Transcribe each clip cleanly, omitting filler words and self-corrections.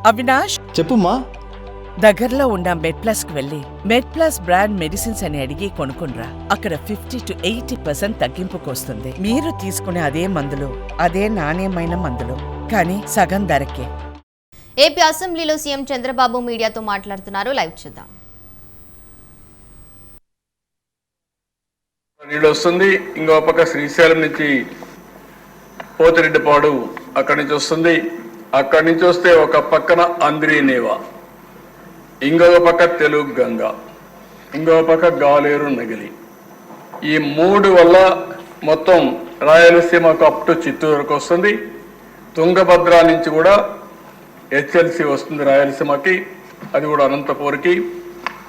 అవినాష్, చెప్పుమా. దగ్గరలో ఉన్న మెడ్ప్లస్ కు వెళ్ళి మెడ్ప్లస్ బ్రాండ్ మెడిసిన్స్ అని అడిగి కొనుక్కునరా. అక్కడ 50 to 80% తగ్గింపుకు వస్తుంది. మీరు తీసుకునే అదే మందులు, అదే నాణ్యమైన మందులు, కానీ సగం ధరకే. ఏపీ అసెంబ్లీలో సీఎం చంద్రబాబు మీడియాతో మాట్లాడుతున్నారు. లైవ్ చూద్దాం. నీళ్ళు వస్తుంది. ఇంకో పక్క శ్రీశైలం నుంచి పోతిరెడ్డిపాడు అక్కడి నుంచి వస్తుంది. అక్కడి నుంచి వస్తే ఒక పక్కన అంద్రీనేవా, ఇంకొక పక్క తెలుగు గంగ, ఇంకొక పక్క గాలేరు నగిలి. ఈ 3 వల్ల మొత్తం రాయలసీమకు అప్ టు చిత్తూరు వరకు వస్తుంది. తుంగభద్ర నుంచి కూడా హెచ్ఎల్సి వస్తుంది రాయలసీమకి, అది కూడా అనంతపూర్కి.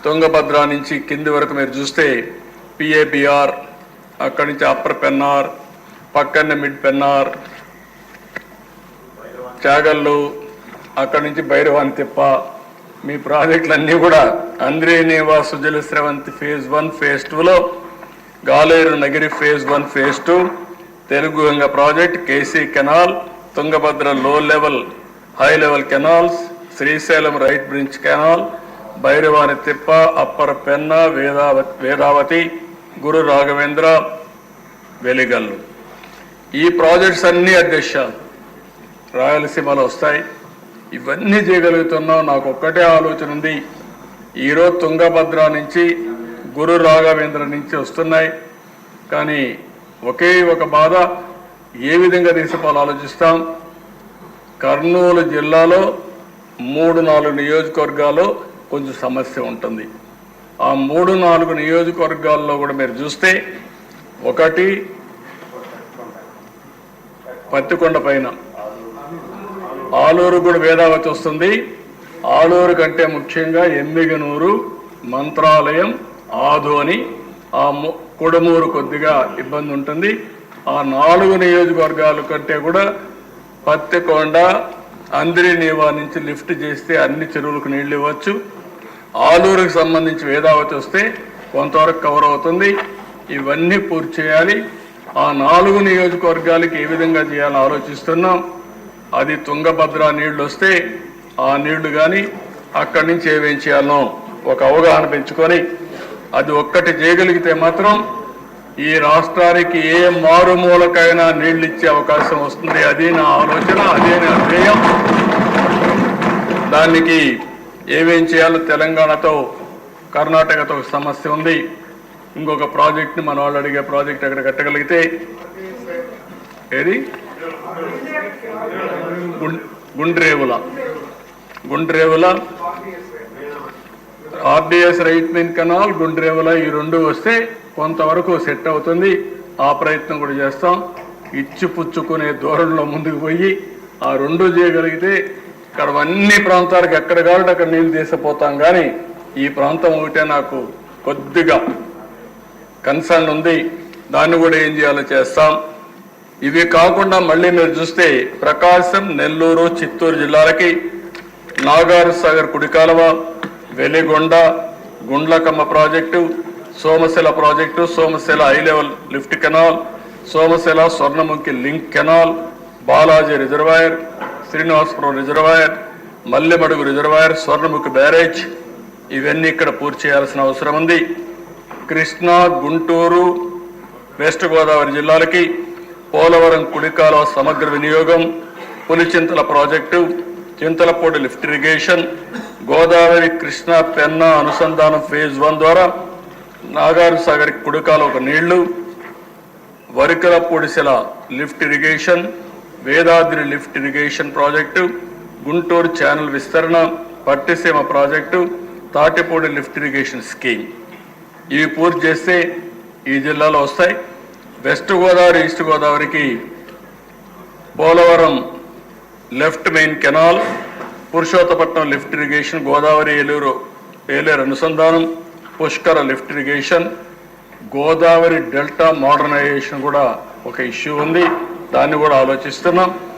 తుంగభద్ర నుంచి కింది వరకు మీరు చూస్తే పిఏబిఆర్, అక్కడి నుంచి అప్పర్ పెన్నార్, పక్కనే మిడ్ పెన్నార్, చాగల్లు, అక్కడి నుంచి భైరవాని తిప్ప. మీ ప్రాజెక్టులన్నీ కూడా అంద్రీనేవా సుజల స్రవంతి ఫేజ్ 1 ఫేజ్ 2లో, Galeru Nagari phase 1 phase 2, Telugu Ganga project, KC canal, Tungabhadra low level high level canals, Srisailam right bridge canal, Bhairavani Tippa, upper పెన్న, వేదావతి, గురు రాఘవేంద్ర, వెలిగల్లు. ఈ ప్రాజెక్ట్స్ అన్నీ అధ్యక్షాలు రాయలసీమలో వస్తాయి. ఇవన్నీ చేయగలుగుతున్నాం. నాకు ఒక్కటే ఆలోచన ఉంది. ఈరోజు తుంగభద్ర నుంచి గురు రాఘవేంద్ర నుంచి వస్తున్నాయి, కానీ ఒకే ఒక బాధ, ఏ విధంగా తీసుకోవాలో ఆలోచిస్తాం. కర్నూలు జిల్లాలో 3-4 నియోజకవర్గాల్లో కొంచెం సమస్య ఉంటుంది. ఆ 3-4 నియోజకవర్గాల్లో కూడా మీరు చూస్తే, ఒకటి పత్తికొండ పైన ఆలూరు కూడా వేదావతి వస్తుంది. ఆలూరు కంటే ముఖ్యంగా ఎమ్మిగనూరు, మంత్రాలయం, ఆదోని, ఆ కొడమూరు కొద్దిగా ఇబ్బంది ఉంటుంది. ఆ 4 నియోజకవర్గాల కంటే కూడా పత్తికొండ, అంద్రీనేవా నుంచి లిఫ్ట్ చేస్తే అన్ని చెరువులకు నీళ్లు ఇవ్వచ్చు. ఆలూరుకు సంబంధించి వేదావతి వస్తే కొంతవరకు కవర్ అవుతుంది. ఇవన్నీ పూర్తి చేయాలి. ఆ 4 నియోజకవర్గాలకి ఏ విధంగా చేయాలని ఆలోచిస్తున్నాం. అది తుంగభద్ర నీళ్లు వస్తే ఆ నీళ్లు కానీ అక్కడి నుంచి ఏమేం చేయాలనో ఒక అవగాహన పెంచుకొని అది ఒక్కటి చేయగలిగితే మాత్రం ఈ రాష్ట్రానికి ఏ మారుమూలకైనా నీళ్లు ఇచ్చే అవకాశం వస్తుంది. అది నా ఆలోచన, అదే నా ధ్యేయం. దానికి ఏమేం చేయాలో తెలంగాణతో, కర్ణాటకతో సమస్య ఉంది. ఇంకొక ప్రాజెక్ట్ని మన వాళ్ళు అడిగే ప్రాజెక్ట్ అక్కడ కట్టగలిగితే, ఏది Gundrevula RDS right main canal, Gundrevula, ఈ 2 వస్తే కొంతవరకు సెట్ అవుతుంది. ఆ ప్రయత్నం కూడా చేస్తాం. ఇచ్చి పుచ్చుకునే దూరంలో ముందుకు పోయి ఆ 2 చేయగలిగితే ఇక్కడ అన్ని ప్రాంతాలకు ఎక్కడ కావాలంటే అక్కడ నీళ్ళు తీసిపోతాం. కానీ ఈ ప్రాంతం ఒకటే నాకు కొద్దిగా కన్సర్న్ ఉంది. దాన్ని కూడా ఏం చేయాలో చేస్తాం. ఇవి కాకుండా మళ్ళీ మీరు చూస్తే ప్రకాశం, నెల్లూరు, చిత్తూరు జిల్లాలకి నాగార్ సాగర్ కుడికాలువ, Veligonda, Gundlakamma project, Somasila project, Somasila high level lift canal, Somasila Swarnamukhi link canal, Balaji reservoir, Srinivasapuram reservoir, Mallemadugu reservoir, Swarnamukhi barrage, ఇవన్నీ ఇక్కడ పూర్తి చేయాల్సిన అవసరం ఉంది. కృష్ణా, గుంటూరు, వెస్ట్ గోదావరి జిల్లాలకి పోలవరం కుడికాలువ సమగ్ర వినియోగం, Pulichintala project, Chintalapudi lift irrigation, Godavari Krishna Penna అనుసంధానం ఫేజ్ 1 ద్వారా నాగారు సాగర్ కుడికాలువకు నీళ్లు, Varikapudisela lift irrigation, Vedadri lift irrigation project, Guntur channel విస్తరణ, Pattiseema project, Tatipudi lift irrigation scheme. ఇవి పూర్తి చేస్తే ఈ జిల్లాలో వస్తాయి. వెస్ట్ గోదావరి, ఈస్ట్ గోదావరికి Polavaram left main canal, Purushothapatnam lift irrigation, Godavari Eluru అనుసంధానం, Pushkara lift irrigation, Godavari delta modernisation కూడా ఒక ఇష్యూ ఉంది. దాన్ని కూడా ఆలోచిస్తున్నాం.